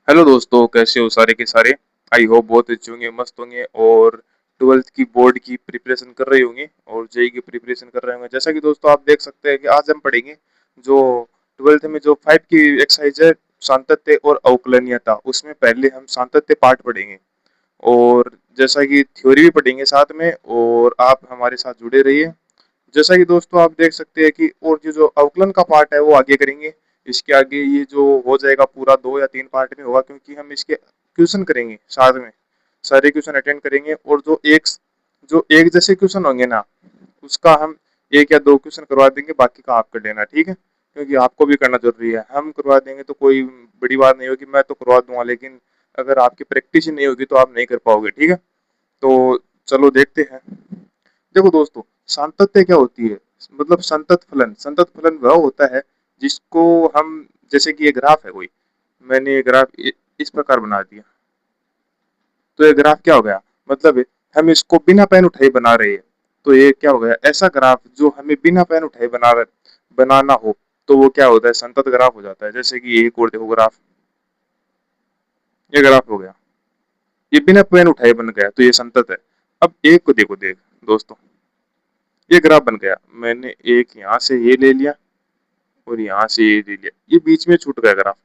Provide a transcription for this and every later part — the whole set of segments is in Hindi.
हेलो दोस्तों, कैसे हो सारे के सारे। आई होप बहुत अच्छे होंगे, मस्त होंगे और ट्वेल्थ की बोर्ड की प्रिपरेशन कर रहे होंगे और जेई की प्रिपरेशन कर रहे होंगे। जैसा कि दोस्तों आप देख सकते हैं कि आज हम पढ़ेंगे जो ट्वेल्थ में जो 5 की एक्सरसाइज है, सांतत्य और अवकलनीयता। उसमें पहले हम सांतत्य पार्ट पढ़ेंगे और जैसा कि थ्योरी भी पढ़ेंगे साथ में, और आप हमारे साथ जुड़े रहिए। जैसा कि दोस्तों आप देख सकते हैं कि और जो जो अवकलन का पार्ट है वो आगे करेंगे। इसके आगे ये जो हो जाएगा पूरा 2 या 3 पार्ट में होगा, क्योंकि हम इसके क्वेश्चन करेंगे साथ में, सारे क्वेश्चन अटेंड करेंगे। और जो एक जैसे क्वेश्चन होंगे ना, उसका हम 1 या 2 क्वेश्चन करवा देंगे, बाकी का आप कर लेना, ठीक है। क्योंकि आपको भी करना जरूरी है। हम करवा देंगे तो कोई बड़ी बात नहीं होगी, मैं तो करवा दूंगा, लेकिन अगर आपकी प्रैक्टिस ही नहीं होगी तो आप नहीं कर पाओगे, ठीक है। तो चलो देखते हैं। देखो दोस्तों, सांतत्य क्या होती है, मतलब संतत फलन वह होता है जिसको हम, जैसे कि ये ग्राफ है कोई, मैंने ये ग्राफ इस प्रकार बना दिया, तो ये ग्राफ क्या हो गया, मतलब हम इसको बिना पेन उठाए बना रहे हैं। तो ये क्या हो गया, ऐसा ग्राफ जो हमें बिना पेन उठाए बनाना हो, तो वो क्या होता है, संतत ग्राफ हो जाता है। जैसे कि एक और देखो ग्राफ, ये ग्राफ हो गया, ये बिना पेन उठाए बन गया, तो ये संतत है। अब एक को देखो, देख दोस्तों, ये ग्राफ बन गया, मैंने एक यहाँ से ये ले लिया और यहाँ से ये ले लिया, ये बीच में छूट गया ग्राफ,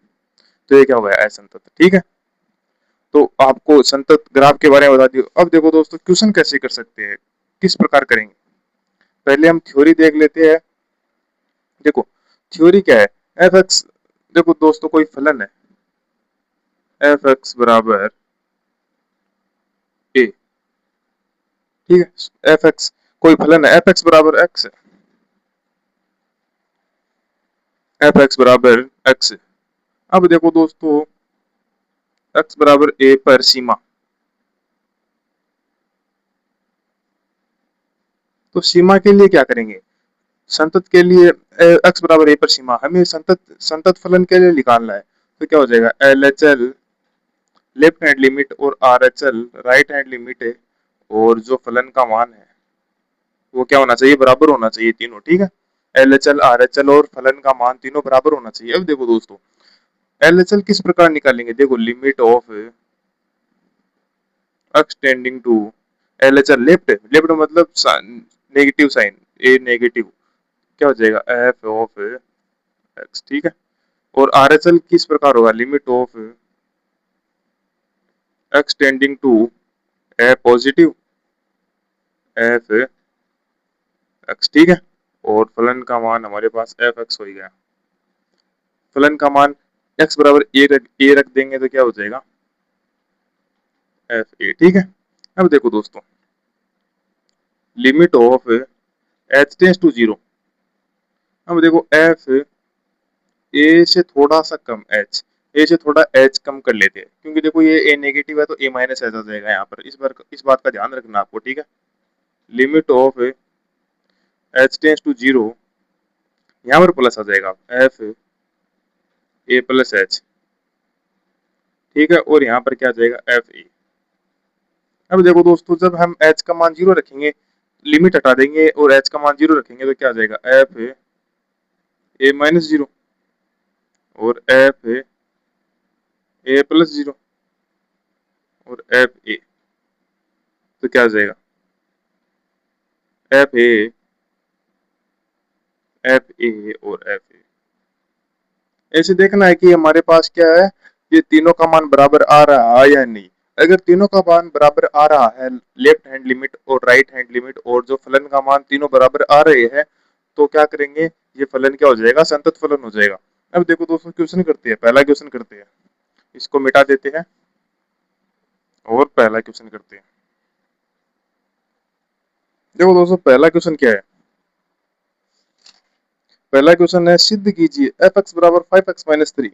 तो ये क्या हो गया, असंतत, ठीक है। तो आपको संतत ग्राफ के बारे में बता दियो। अब देखो दोस्तों, क्वेश्चन कैसे कर सकते हैं, किस प्रकार करेंगे, पहले हम थ्योरी देख लेते हैं। देखो थ्योरी क्या है, एफ एक्स, देखो दोस्तों कोई फलन है एफ एक्स बराबर ए, ठीक है। एफ एक्स कोई फलन है, एफ एक्स बराबर एक्स है, एफ एक्स बराबर एक्स है। अब देखो दोस्तों, एक्स बराबर ए पर सीमा, तो सीमा के लिए क्या करेंगे, संतत के लिए एक्स बराबर ए पर सीमा, हमें संतत संतत फलन के लिए निकालना है। तो क्या हो जाएगा, L H L left hand limit और R H L right hand limit है, और जो फलन का मान है वो क्या होना चाहिए, बराबर होना चाहिए तीनों, ठीक है। L H L, are H L और फलन का मान तीनों बराबर होना चाहिए। अब देखो दोस्तों, एल एच एल किस प्रकार निकालेंगे, देखो limit of x tending to L H L left, left मतलब नेगेटिव साइन, ए नेगेटिव, क्या हो जाएगा, एफ ऑफ एक्स, ठीक है। और आर एच एल किस प्रकार होगा, limit of x tending to a positive f x, ठीक है। और फलन का मान हमारे पास एफ एक्स हो गया, फलन का मान एक्स बराबर ए रख देंगे तो क्या हो जाएगा, एफ ए, ठीक है। अब देखो दोस्तों, limit of H tends to zero, अब देखो एफ ए से थोड़ा सा कम एच, ए से थोड़ा एच कम कर लेते हैं, क्योंकि देखो ये ए नेगेटिव है तो ए माइनस एच आ जाएगा यहाँ पर, इस बात का ध्यान रखना आपको, ठीक है। Limit of H tends to zero, यहाँ पर प्लस आ जाएगा एफ ए प्लस एच, ठीक है। और यहाँ पर क्या आ जाएगा, एफ ए। अब देखो दोस्तों, जब हम एच का मान जीरो रखेंगे, लिमिट हटा देंगे और एच का मान जीरो रखेंगे, तो क्या आ जाएगा, एफ ए माइनस जीरो और एफ ए प्लस जीरो और एफ ए, तो क्या आ जाएगा, एफ ए, एफ ए और एफ ए। ऐसे देखना है कि हमारे पास क्या है, ये तीनों का मान बराबर आ रहा है या नहीं। अगर तीनों का मान बराबर आ रहा है, लेफ्ट हैंड लिमिट और राइट हैंड लिमिट और जो फलन का मान तीनों बराबर आ रहे हैं, तो क्या करेंगे, ये फलन क्या हो जाएगा, संतत फलन हो जाएगा। अब देखो दोस्तों, क्वेश्चन करते हैं, पहला क्वेश्चन करते हैं, इसको मिटा देते हैं और पहला क्वेश्चन करते हैं। देखो दोस्तों, पहला क्वेश्चन क्या है, पहला क्वेश्चन है, सिद्ध कीजिए एफ एक्स बराबर 5x-3।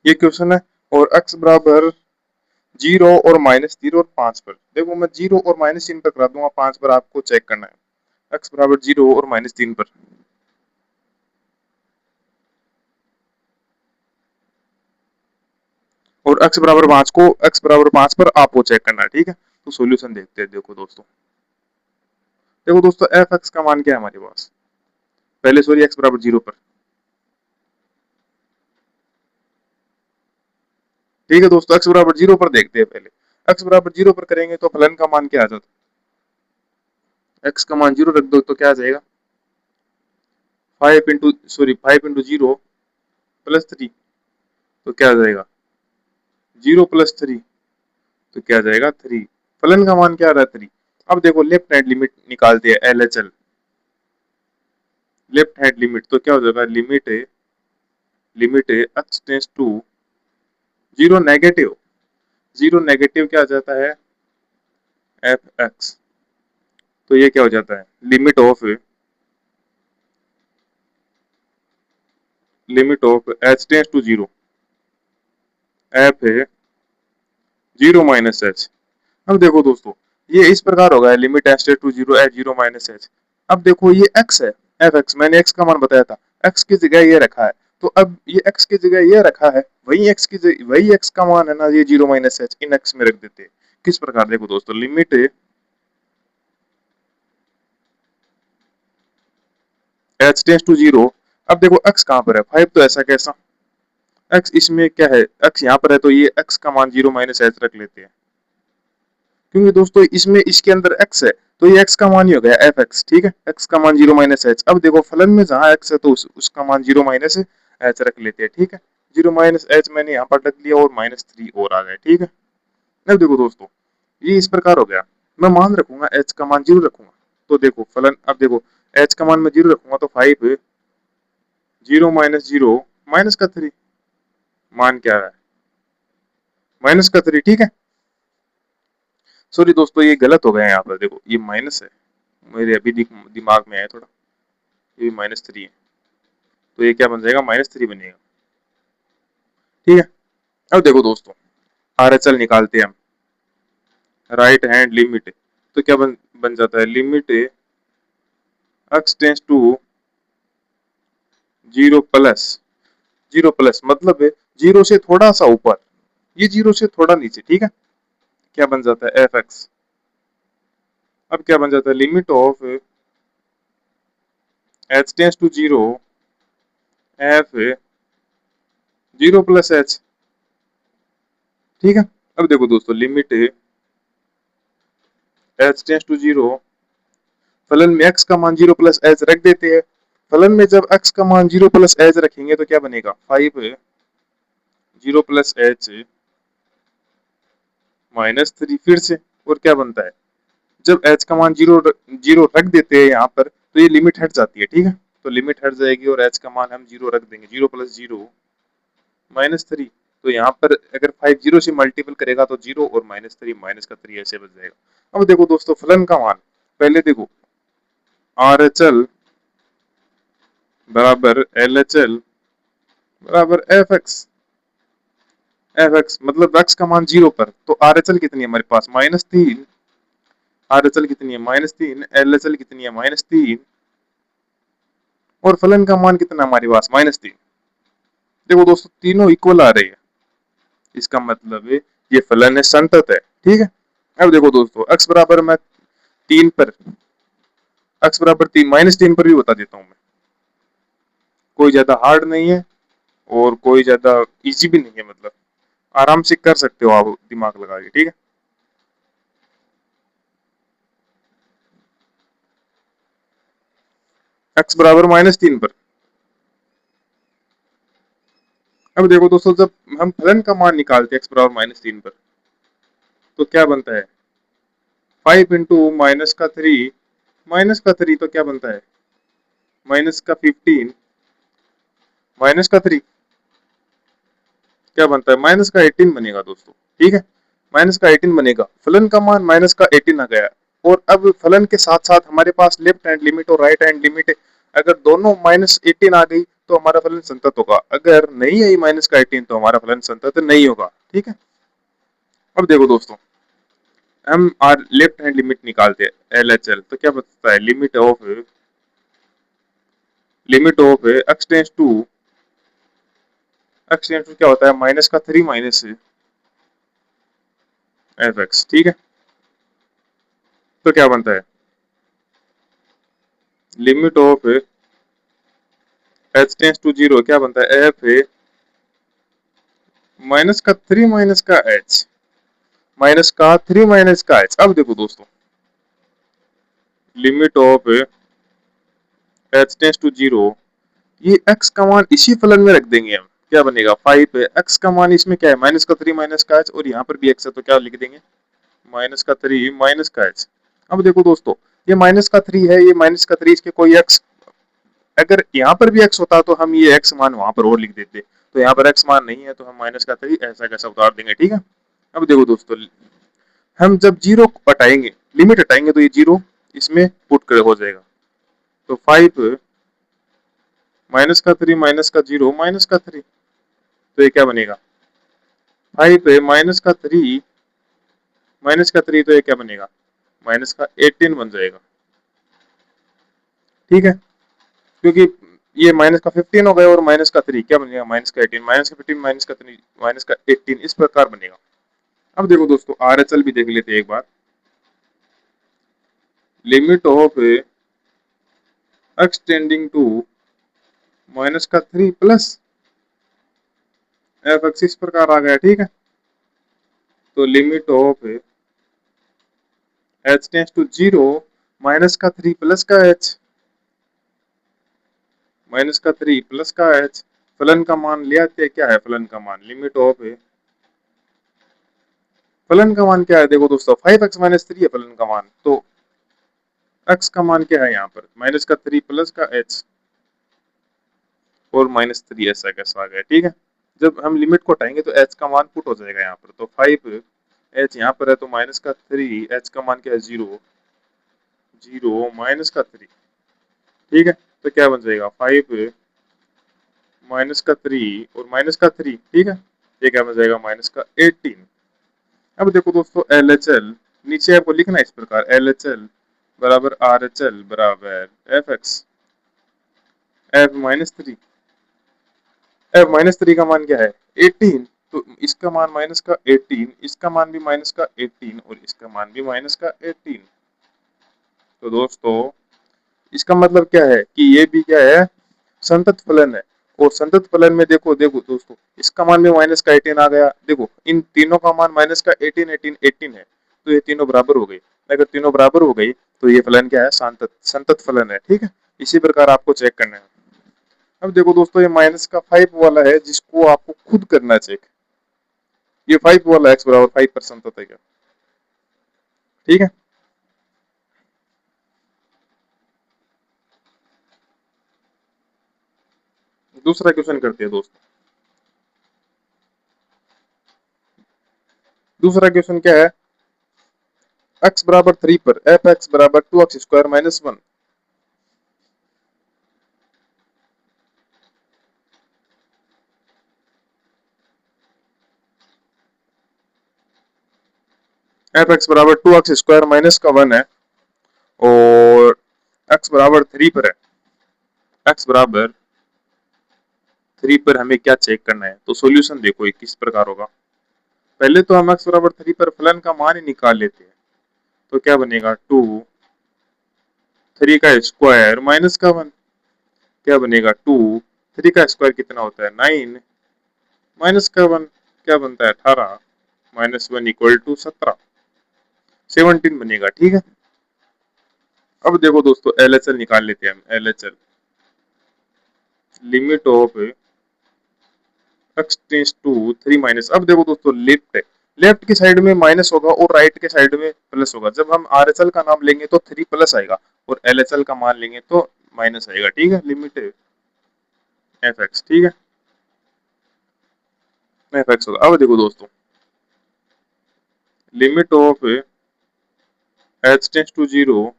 ये क्वेश्चन है, और x बराबर 0 और -3 और 5 पर, देखो मैं 0 और -3 पर करा दूंगा, 5 पर आपको चेक करना है, x बराबर 0 और -3 पर, और x बराबर 5 पर आपको चेक करना है, ठीक है। तो सॉल्यूशन देखते हैं, देखो दोस्तों, देखो दोस्तों एफ एक्स का मान क्या है हमारे पास, पहले सॉरी एक्स बराबर 0 पर। ठीक है दोस्तों, एक्स बराबर 0 पर देखते हैं पहले। एक्स बराबर 0 पर करेंगे तो फलन का मान क्या आ जाता है, एक्स का मान 0 रख दो तो क्या आ जाएगा, 5 इंटू 0 प्लस 3, तो क्या आ जाएगा 0 प्लस 3, तो क्या आ जाएगा 3। फलन का मान क्या आ रहा है 3। अब देखो लेफ्ट हैंड लिमिट निकालते हैं L H L, left hand limit तो क्या हो जाएगा, limit x tends to 0 negative, 0 negative क्या आ जाता है एफ एक्स, तो ये क्या हो जाता है limit of H tends to 0, f है 0 - एच। अब देखो दोस्तों ये इस प्रकार होगा, limit h tends to 0 h 0 - h. अब देखो ये एक्स है, एफ एक्स मैंने एक्स का मान बताया था, एक्स की जगह ये रखा है, तो अब ये एक्स की जगह ये रखा है, वही एक्स का मान है ना, ये 0 - एच इन एक्स में रख देते हैं। किस प्रकार, देखो दोस्तों लिमिट एच टेंस टू 0। अब देखो एक्स कहाँ पर है 5, तो ऐसा कैसा, एक्स इसमें क्या है, एक्स यहाँ पर है, तो ये एक्स का मान 0 - एच रख लेते हैं, क्योंकि दोस्तों इसमें इसके अंदर एक्स है, तो ये एक्स का मान ही हो गया एफ एक्स। ठीक है, एक्स का मान 0 - एच। अब देखो फलन में जहां एक्स है तो उसका मान 0 - एच रख लेते हैं। ठीक है, 0 - एच मैंने यहाँ पर रख लिया और -3 और आ गए। ठीक है, अब देखो दोस्तों ये इस प्रकार हो गया, मैं मान रखूंगा एच का मान 0 रखूंगा, तो देखो फलन, अब देखो एच का मान मैं 0 रखूंगा तो 5 0 - 0 -3, मान क्या है -3। ठीक है, सॉरी दोस्तों ये गलत हो गया है, यहाँ पर देखो ये माइनस है, मेरे अभी दिमाग में आया थोड़ा, ये -3 है, तो ये क्या बन जाएगा -3 बनेगा। ठीक है, अब देखो दोस्तों आर एच एल निकालते हैं हम, राइट हैंड लिमिट, तो क्या बन जाता है, limit x tends to 0 plus मतलब है 0 से थोड़ा सा ऊपर, ये 0 से थोड़ा नीचे। ठीक है, क्या बन जाता है एफ एक्स। अब क्या बन जाता है, limit of H tends to 0 f 0 + h. ठीक है, अब देखो दोस्तों लिमिट एच टेंस टू 0, फलन में x का मान 0 + एच रख देते हैं, फलन में जब x का मान 0 + एच रखेंगे तो क्या बनेगा 5 0 + एच -3 फिर से, और क्या बनता है, जब h का मान 0 रख देते हैं यहाँ पर तो ये लिमिट हट जाती है। ठीक है, तो लिमिट हट जाएगी और h का मान हम 0 रख देंगे, 0 + 0 -3, तो यहाँ पर अगर 5 0 से मल्टीपल करेगा तो 0 और -3 ऐसे बच जाएगा। अब देखो दोस्तों फलन का मान, पहले देखो आर एच एल बराबर एल एच एल बराबर एफ एक्स मतलब एक्स का मान 0 पर, तो आर एच एल कितनी है हमारे पास -3, आर एच एल कितनी है -3, एल एच एल कितनी है -3, और फलन का मान कितना हमारे पास -3। देखो दोस्तों तीनों इक्वल आ रही है, इसका मतलब है ये फलन है संतत है। ठीक है, अब देखो दोस्तों एक्स बराबर मैं 3 पर, एक्स बराबर 3 -3 पर भी बता देता हूँ मैं, कोई ज्यादा हार्ड नहीं है और कोई ज्यादा इजी भी नहीं है, मतलब आराम से कर सकते हो आप दिमाग लगा के। ठीक है, एक्स बराबर -3 पर, अब देखो दोस्तों जब हम फलन का मान निकालते हैं एक्स बराबर -3 पर, तो क्या बनता है 5 इंटू -3, -3 तो क्या बनता है -15, -3 क्या बनता है -18 बनेगा दोस्तों। ठीक है, -18 बनेगा, फलन का मान -18 आ गया, और अब फलन के साथ साथ हमारे पास लेफ्ट हैंड लिमिट और राइट हैंड लिमिट है, अगर दोनों -18 आ गई तो हमारा फलन संतत होगा, अगर नहीं आई -18 तो हमारा फलन संतत नहीं होगा। ठीक है, अब देखो दोस्तों हम आर लेफ्ट हैंड लिमिट निकालते हैं एल एच एल, तो क्या बचता है limit of x tends to क्या होता है -3 माइनस एफ एक्स। ठीक है, तो क्या बनता है limit of H tends to zero क्या बनता है, एफ माइनस का थ्री माइनस का एच, माइनस का थ्री माइनस का एच। अब देखो दोस्तों, limit of H tends to zero, ये x का मान इसी फलन में रख देंगे हम, क्या बनेगा 5 है, x का मान इसमें क्या है माइनस का थ्री माइनस का एच, और यहाँ पर भी x है तो क्या लिख देंगे माइनस का थ्री माइनस का एच। अब देखो दोस्तों, ये माइनस का थ्री है, ये माइनस का थ्री, इसके कोई x, अगर यहाँ पर भी x होता तो हम ये x मान वहां पर और लिख देते, तो यहाँ पर x मान नहीं है तो हम माइनस का थ्री ऐसा कैसा उतार देंगे, ठीक है। अब देखो दोस्तों, हम जब जीरो हटाएंगे, लिमिट हटाएंगे, तो ये जीरो इसमें पुट कर हो जाएगा, तो 5 माइनस का थ्री माइनस का जीरो माइनस का थ्री, तो ये क्या बनेगा 5 माइनस का थ्री, तो ये क्या बनेगा माइनस का 18 बन जाएगा, ठीक है। क्योंकि ये माइनस का 15 हो गया और माइनस का थ्री क्या बनेगा माइनस का 18, माइनस का 15 माइनस का थ्री माइनस का 18, इस प्रकार बनेगा। अब देखो दोस्तों, RHL भी देख लेते हैं एक बार। Limit of x tending to minus का थ्री प्लस एफ एक्स इस प्रकार आ गया, ठीक है। तो limit of H tends to zero minus का थ्री प्लस का एच, माइनस का थ्री प्लस का एच, फलन का मान ले आते हैं, क्या है फलन का मान, लिमिट ऑफ फलन का मान क्या है, देखो दोस्तों 5x माइनस थ्री है फलन का मान, तो x का मान क्या है यहाँ पर माइनस का थ्री प्लस का h और माइनस थ्री, ऐसा कैसा आ गया, ठीक है। जब हम लिमिट को हटाएंगे तो h का मान पुट हो जाएगा यहाँ पर, तो 5h यहाँ पर है, तो माइनस का थ्री, h का मान क्या है जीरो, जीरो माइनस का थ्री, ठीक है। तो क्या बन जाएगा 5 माइनस का थ्री और माइनस का थ्री, ठीक है, ये क्या बन जाएगा माइनस का 18। अब देखो दोस्तों, LHL नीचे आपको लिखना है इस प्रकार, LHL बराबर RHL बराबर F minus three, F minus three का मान क्या है 18, तो इसका मान माइनस का 18, इसका मान भी माइनस का 18 और इसका मान भी माइनस का 18। तो दोस्तों इसका मतलब क्या है कि ये भी क्या है संतत फलन है, और संतत फलन में देखो देखो दोस्तों, इसका मान भी माइनस का 18 आ गया, देखो इन तीनों का मान माइनस का 18 18 18 है, तो ये तीनों बराबर हो गई, अगर तीनों बराबर हो गई तो ये फलन क्या है संतत संतत फलन है, ठीक है। इसी प्रकार आपको चेक करना है। अब देखो दोस्तों, ये माइनस का 5 वाला है जिसको आपको खुद करना चेक, ये 5 वाला x बराबर 5 पर संतत है क्या, ठीक है। दूसरा क्वेश्चन करते हैं दोस्तों। दूसरा क्वेश्चन क्या है, x बराबर 3 पर एफ एक्स बराबर 2x square minus 1, F x बराबर 2x स्क्वायर माइनस का 1 है, और x बराबर 3 पर है, x बराबर 3 पर हमें क्या चेक करना है, तो सॉल्यूशन देखो ये किस प्रकार होगा। पहले तो हम x बराबर 3 पर फलन का मान ही निकाल लेते हैं, तो क्या बनेगा 2 3 का स्क्वायर माइनस का 1, क्या बनेगा 2 3 का स्क्वायर कितना होता है 9 माइनस का 1 क्या बनता है 18 माइनस 1 इक्वल टू 17 17 बनेगा, ठीक है। अब देखो दोस्तों, LHL निकाल लेते हैं हम, LHL limit of x tends to 3 minus, अब देखो दोस्तों लेफ्ट है, लेफ्ट की साइड में माइनस होगा और राइट के साइड में प्लस होगा, जब हम RHL का नाम लेंगे तो 3 प्लस आएगा और LHL का मान लेंगे तो माइनस आएगा, ठीक है। लिमिट एफ एक्स, ठीक है, एफ एक्स होगा। अब देखो दोस्तों, limit of H tends to zero,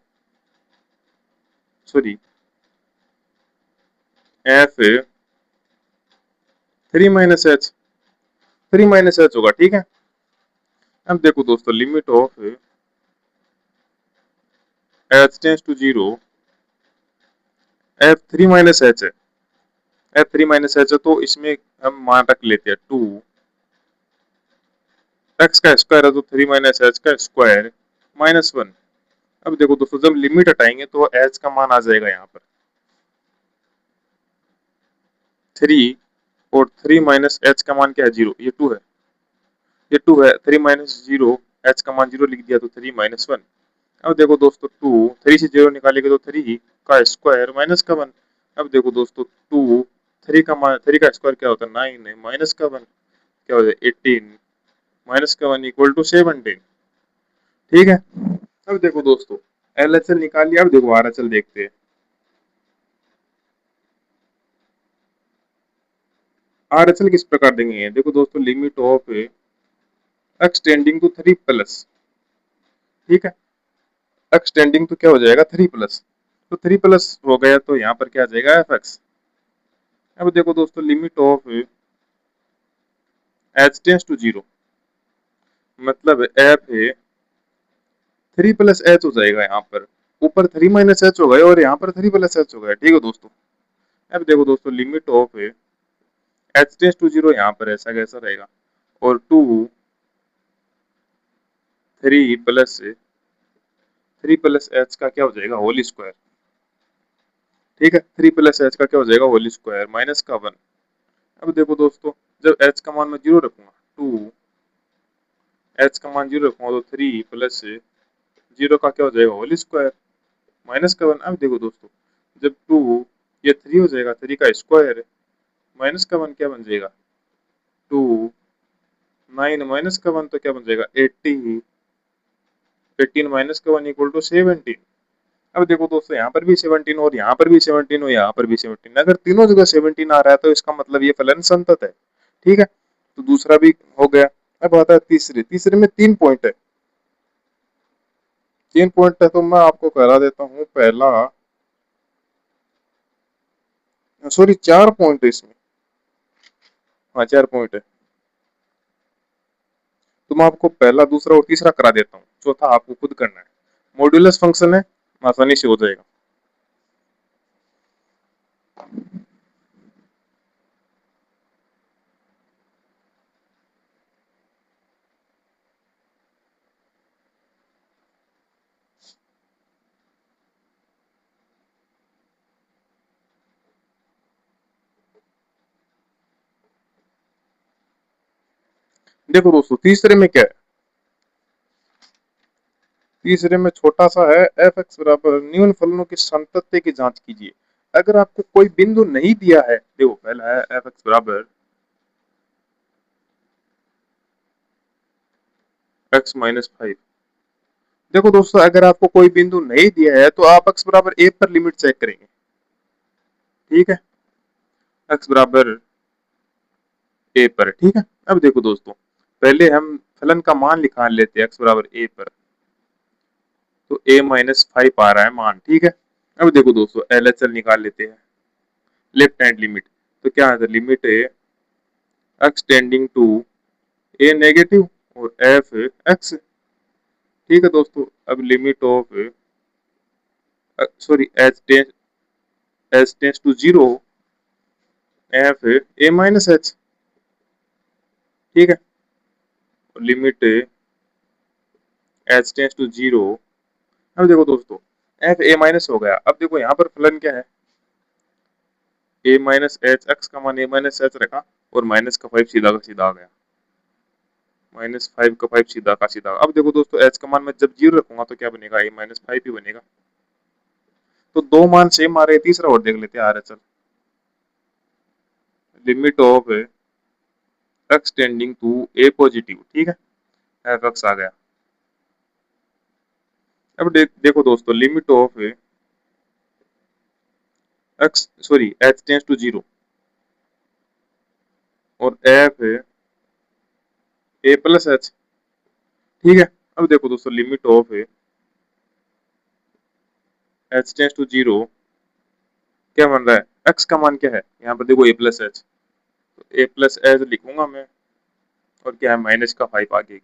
sorry f 3 minus h होगा, ठीक है। अब देखो दोस्तों, limit of H tends to zero, f three minus h है, एफ थ्री माइनस एच है, तो इसमें हम मान रख लेते हैं 2 एक्स का स्क्वायर है, तो 3 माइनस एच का स्क्वायर माइनस 1, अब देखो दोस्तों, जब लिमिट हटाएंगे तो एच का मान आ जाएगा यहाँ पर 3, और 3 माइनस एच का मान क्या है 0, ये 2 है, ये 2 है, 3 माइनस 0, एच का मान 0 लिख दिया तो 3 माइनस 1। अब देखो दोस्तों 2, 3 से 0 निकालेंगे तो 3 का स्क्वायर माइनस का 1। अब देखो दोस्तों 2, 3 का मान, 3 का स्क्वायर क्या होता है 9 है, माइनस का 1 क्या होता है 18, माइनस का 1 इक्वल टू 17। ठीक है। अब देखो दोस्तों एल एच एल निकाल लिया, अब देखो आर एच एल देखते हैं। आर एच एल किस प्रकार देंगे, देखो दोस्तों limit of x tending to 3 plus, ठीक है, एक्स टेंडिंग टू क्या हो जाएगा 3 प्लस, तो 3 प्लस हो गया तो यहाँ पर क्या आ जाएगा एफ एक्स। अब देखो दोस्तों limit of H tends to 0, मतलब एफ है 3 प्लस एच हो जाएगा यहाँ पर, ऊपर 3 माइनस एच हो गया और यहाँ पर 3 प्लस एच हो गया। ठीक है दोस्तों। अब देखो दोस्तों limit of H tends to 0 यहाँ पर ऐसा कैसा रहेगा, और 3 प्लस एच का क्या हो जाएगा होल स्क्वायर। ठीक है, 3 प्लस एच का क्या हो जाएगा होल स्क्वायर माइनस का 1। अब देखो दोस्तों जब एच का मान मैं 0 रखूंगा, 2 एच का मान 0 रखूंगा तो 3 प्लस 0 का क्या हो जाएगा होल स्क्वायर माइनस का 1। अब देखो दोस्तों जब 2, ये 3 हो जाएगा, 3 का स्क्वायर माइनस का 1 क्या बन जाएगा 2, 9 माइनस का 1 तो क्या बन जाएगा 80, 18 माइनस का 1 इक्वल टू 17। अब देखो दोस्तों यहाँ पर भी 17 और यहाँ पर भी 17 और यहाँ पर भी 17, अगर तीनों जगह 17 आ रहा है तो इसका मतलब ये फलन संतत है। ठीक है, तो दूसरा भी हो गया। अब आता है तीसरे, तीसरे में 3 पॉइंट है, 3 पॉइंट है तो मैं आपको करा देता हूँ पहला, सॉरी 4 पॉइंट है इसमें, हाँ 4 पॉइंट है, तो मैं आपको पहला दूसरा और तीसरा करा देता हूँ, चौथा आपको खुद करना है। मॉड्यूलस फंक्शन है, आसानी से हो जाएगा। देखो दोस्तों तीसरे में क्या है, तीसरे में छोटा सा है एफ एक्स बराबर न्यून फलनों की संतत्य की जांच कीजिए। अगर आपको कोई बिंदु नहीं दिया है, देखो पहला है एफ एक्स बराबर एक्स माइनस 5। देखो दोस्तों अगर आपको कोई बिंदु नहीं दिया है तो आप एक्स बराबर ए पर लिमिट चेक करेंगे। ठीक है, एक्स बराबर ए पर। ठीक है, अब देखो दोस्तों पहले हम फलन का मान निकाल लेते हैं एक्स बराबर ए पर, तो ए माइनस 5 आ रहा है मान। ठीक है, अब देखो दोस्तों एल एच एल निकाल लेते हैं, लेफ्ट हैंड लिमिट, तो क्या है लिमिट है x tending to a negative और एफ एक्स। ठीक है दोस्तों, अब limit of sorry h tends to 0 f a minus h. ठीक है, लिमिट एच टेंस टू 0। अब देखो दोस्तों एफ ए माइनस हो गया, अब देखो यहाँ पर फलन क्या है ए माइनस एच, एक्स का मान ए माइनस एच रखा और माइनस का 5 सीधा का सीधा आ गया, माइनस 5 का 5 सीधा का सीधा। अब देखो दोस्तों एच का मान मैं जब 0 रखूंगा तो क्या बनेगा ए माइनस 5 ही बनेगा। तो दो मान सेम आ रहे हैं, तीसरा और देख लेते हैं R H L. Limit of x tending to a positive. ठीक है, एफ एक्स आ गया। अब देखो दोस्तों limit of x sorry h tends to 0 और एफ ए प्लस एच। ठीक है, अब देखो दोस्तों limit of H tends to 0 क्या बन रहा है, एक्स का मान क्या है यहाँ पर देखो ए प्लस एच, तो ए प्लस एच लिखूंगा मैं, और क्या है माइनस का 5 आगे,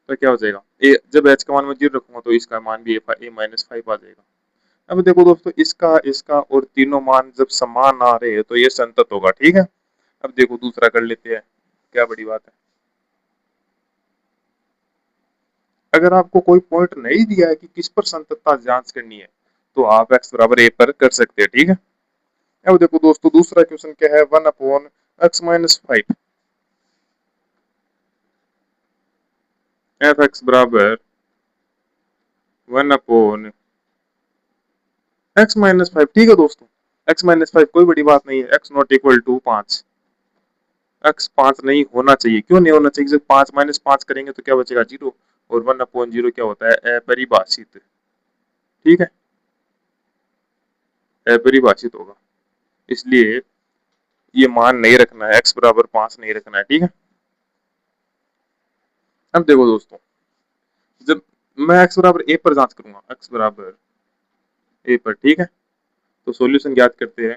तो क्या हो जाएगा ए, जब एच का मान मैं 0 रखूंगा तो इसका मान भी ए माइनस 5 आ जाएगा। अब देखो दोस्तों इसका इसका और तीनों मान जब समान आ रहे हैं तो ये संतत होगा। ठीक है, अब देखो दूसरा कर लेते हैं, क्या बड़ी बात है। अगर आपको कोई पॉइंट नहीं दिया है कि किस पर संततता जांच करनी है, तो आप x बराबर a पर कर सकते हैं, ठीक है। अब देखो दोस्तों, दूसरा क्वेश्चन क्या है, 1/x-5 f(x) बराबर 1/x-5, ठीक है दोस्तों। x-5 कोई बड़ी बात नहीं है, x not equal to 5, x 5 नहीं होना चाहिए। क्यों नहीं होना चाहिए? जब 5-5 करेंगे तो क्या बचेगा? 0। और 1/0 क्या होता है? अपरिभाषित, ठीक है, अपरिभाषित होगा। इसलिए ये मान नहीं रखना है, x बराबर 5 नहीं रखना है, ठीक है। अब देखो दोस्तों, जब मैं x बराबर a पर जांच करूंगा, x बराबर a पर, ठीक है, तो सॉल्यूशन ज्ञात करते हैं।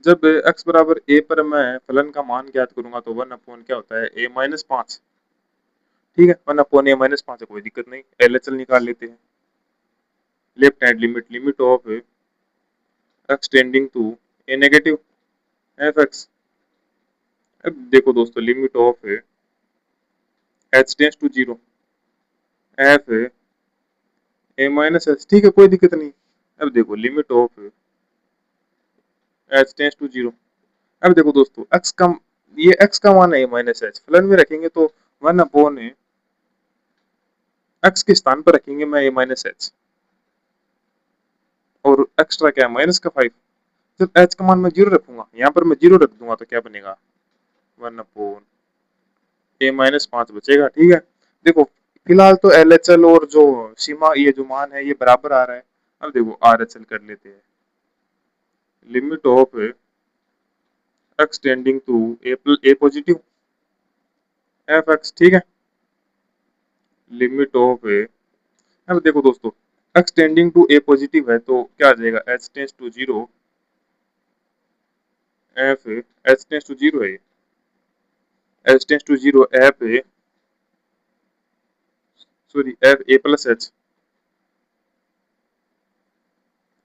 जब x बराबर a पर मैं फलन का मान ज्ञात करूंगा तो 1 क्या होता है? a-5, ठीक है। 1/a-5 है, कोई दिक्कत नहीं। LHL निकाल लेते हैं। Left hand limit, limit of x tending to a negative f(x). अब देखो दोस्तों, limit of h tends to 0 f a-h, ठीक है, कोई दिक्कत नहीं। अब देखो, limit of h tends to 0। अब देखो दोस्तों, x का ये x का मान है a-h, फलन में रखेंगे तो 1/a, x के स्थान पर रखेंगे मैं a-h, और एक्स्ट्रा क्या है? -5। जब h का मान मैं 0 रखूंगा, यहाँ पर मैं 0 रख दूंगा तो क्या बनेगा? 1/a-5 बचेगा, ठीक है। देखो, फिलहाल तो LHL और जो सीमा, ये जो मान है, ये बराबर आ रहा है। अब देखो RHL कर लेते हैं। Limit of x tending to a positive f(x), ठीक है। लिमिट ऑफ अब देखो दोस्तों, x tending to a positive है तो क्या आ जाएगा? h tends to 0 f, h tends to 0 है, h tends to 0 f, sorry, f a+h।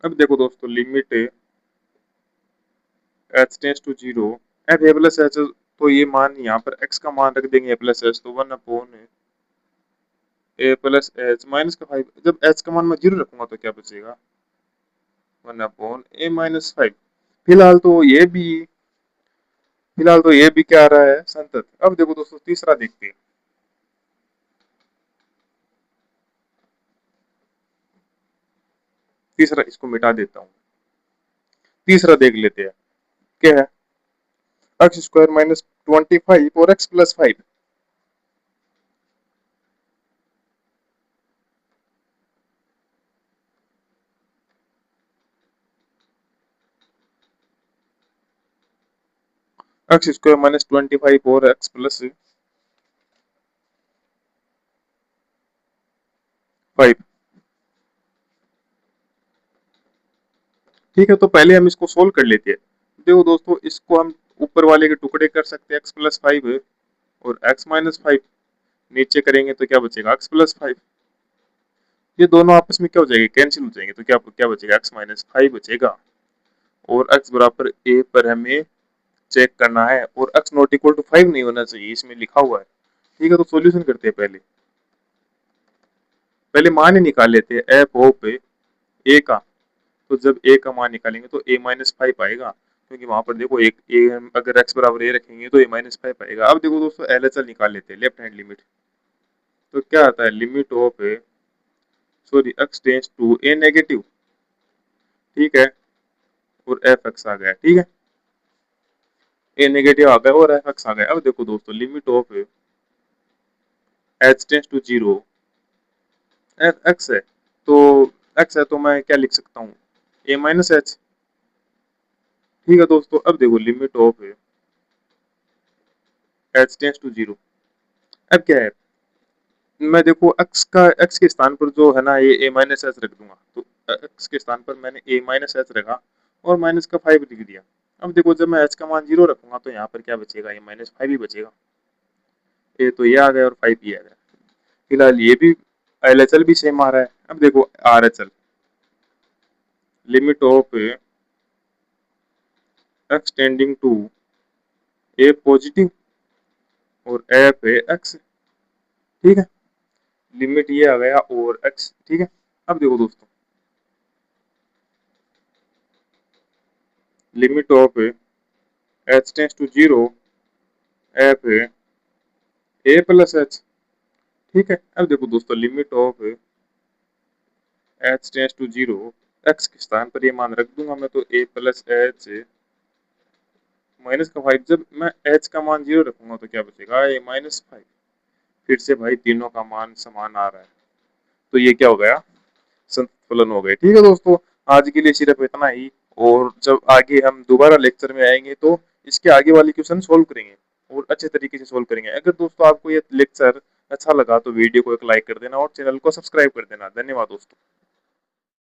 अब देखो दोस्तों, limit h tends to 0 f a+h, तो ये मान यहाँ पर x का मान रख देंगे a+h, तो 1/a+h -5। जब h का मान मैं 0 रखूंगा तो क्या बचेगा? 1/a-5। फिलहाल तो ये भी फिलहाल तो ये भी क्या आ रहा है? संतत। अब देखो दोस्तों, तीसरा देखते हैं। तीसरा इसको मिटा देता हूँ, तीसरा देख लेते हैं क्या है। x² -25 और x+5, x² -25 और x+5, ठीक है। तो पहले हम इसको सोल्व कर लेते हैं। देखो दोस्तों, इसको हम ऊपर वाले के टुकड़े कर सकते हैं, x+5 और x-5, नीचे करेंगे तो क्या बचेगा? x+5। ये दोनों आपस में क्या हो जाएंगे? कैंसिल हो जाएंगे, तो क्या क्या बचेगा? x-5 बचेगा। और x बराबर a पर हमें चेक करना है, और x नॉट इक्वल टू 5 नहीं होना चाहिए, इसमें लिखा हुआ है, ठीक है। तो सॉल्यूशन करते हैं। पहले पहले मान ही निकाल लेते हैं f ऑफ a का। तो जब a का मान निकालेंगे तो a-5 आएगा, क्योंकि वहां पर देखो, एक a, अगर x बराबर a रखेंगे तो a-5 आएगा। अब देखो दोस्तों, LHL निकाल लेते हैं, लेफ्ट हैंड लिमिट। तो क्या आता है? Limit of sorry, x tends to a negative, ठीक है, और f(x) आ गया, ठीक है। a नेगेटिव आ गया और f(x) आ गया। अब देखो दोस्तों, limit of h tends to 0 f(x) है, तो x है तो मैं क्या लिख सकता हूँ? a-h, ठीक है दोस्तों। अब देखो, limit of h tends to 0, अब क्या है? मैं देखो, x के स्थान पर जो है ना, ये a-h रख दूंगा, तो x के स्थान पर मैंने a-h रखा और माइनस का 5 लिख दिया। अब देखो, जब मैं h का मान 0 रखूंगा तो यहाँ पर क्या बचेगा? a-5 ही बचेगा। ये तो ये आ गया और 5 ये आ गया। फिलहाल ये भी LHL भी सेम आ रहा है। अब देखो RHL, limit of x tending to a positive और f है x, ठीक है। लिमिट ये आ गया और x, ठीक है। अब देखो दोस्तों, limit of h tends to zero F A plus H, ठीक है। अब देखो दोस्तों, limit of H tends to zero, X के स्थान पर ये मान रख दूंगा मैं, तो ए प्लस एच माइनस का 5। जब मैं एच का मान जीरो रखूंगा तो क्या बचेगा, ए माइनस 5। फिर से भाई तीनों का मान समान आ रहा है, तो ये क्या हो गया, संतुलन हो गए। ठीक है दोस्तों, आज के लिए सिर्फ इतना ही। और जब आगे हम दोबारा लेक्चर में आएंगे तो इसके आगे वाली क्वेश्चन सोल्व करेंगे और अच्छे तरीके से सोल्व करेंगे। अगर दोस्तों आपको ये लेक्चर अच्छा लगा तो वीडियो को एक लाइक कर देना और चैनल को सब्सक्राइब कर देना। धन्यवाद दोस्तों।